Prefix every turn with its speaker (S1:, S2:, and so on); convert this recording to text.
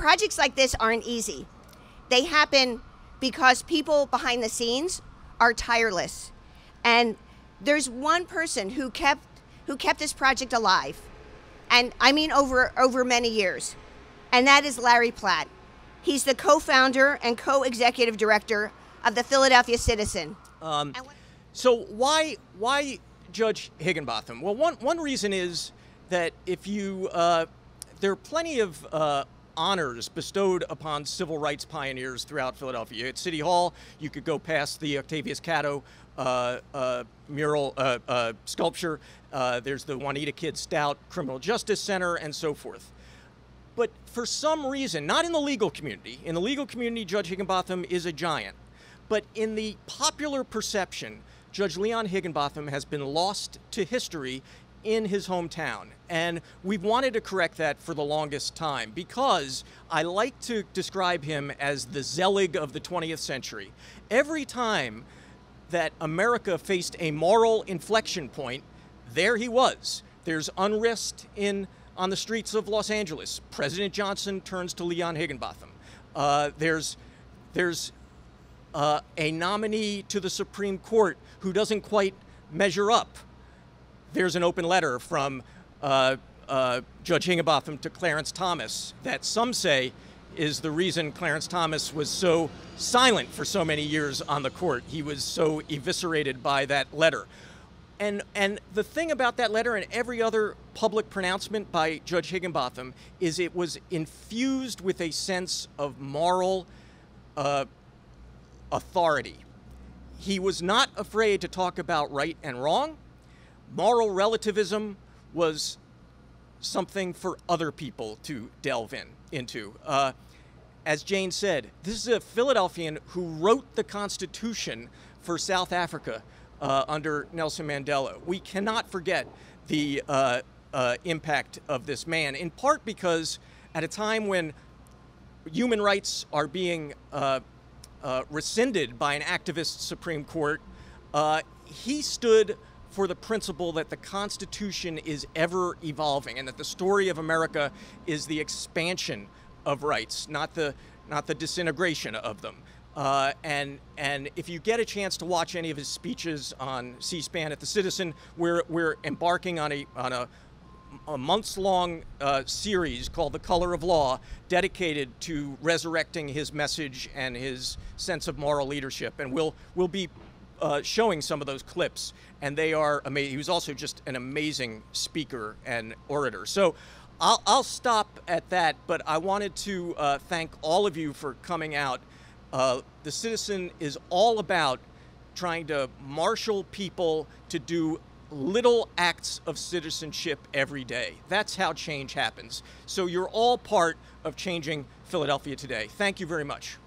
S1: projects like this aren't easy. They happen because people behind the scenes are tireless. And there's one person who kept this project alive. And I mean over many years. And that is Larry Platt. He's the co-founder and co-executive director of the Philadelphia Citizen.
S2: So why Judge Higginbotham? Well, one reason is that if you there are plenty of honors bestowed upon civil rights pioneers throughout Philadelphia. At City Hall, you could go past the Octavius Catto mural sculpture. There's the Juanita Kidd Stout Criminal Justice Center, and so forth. But for some reason, not in the legal community. In the legal community, Judge Higginbotham is a giant. But in the popular perception, Judge Leon Higginbotham has been lost to history in his hometown. And we've wanted to correct that for the longest time because I like to describe him as the Zelig of the 20th century. Every time that America faced a moral inflection point, there he was. There's unrest on the streets of Los Angeles. President Johnson turns to Leon Higginbotham. There's a nominee to the Supreme Court who doesn't quite measure up. There's an open letter from Judge Higginbotham to Clarence Thomas that some say is the reason Clarence Thomas was so silent for so many years on the court. He was so eviscerated by that letter. And the thing about that letter and every other public pronouncement by Judge Higginbotham is it was infused with a sense of moral authority. He was not afraid to talk about right and wrong. Moral relativism was something for other people to delve into. As Jane said, this is a Philadelphian who wrote the Constitution for South Africa under Nelson Mandela. We cannot forget the impact of this man, in part because at a time when human rights are being rescinded by an activist Supreme Court, he stood for the principle that the Constitution is ever evolving and that the story of America is the expansion of rights, not the disintegration of them. And if you get a chance to watch any of his speeches on C-SPAN at the Citizen, we're embarking on a months-long series called The Color of Law, dedicated to resurrecting his message and his sense of moral leadership. And we'll be showing some of those clips, and they are amazing. He was also just an amazing speaker and orator. So I'll stop at that, but I wanted to thank all of you for coming out. The Citizen is all about trying to marshal people to do little acts of citizenship every day. That's how change happens. So you're all part of changing Philadelphia today. Thank you very much.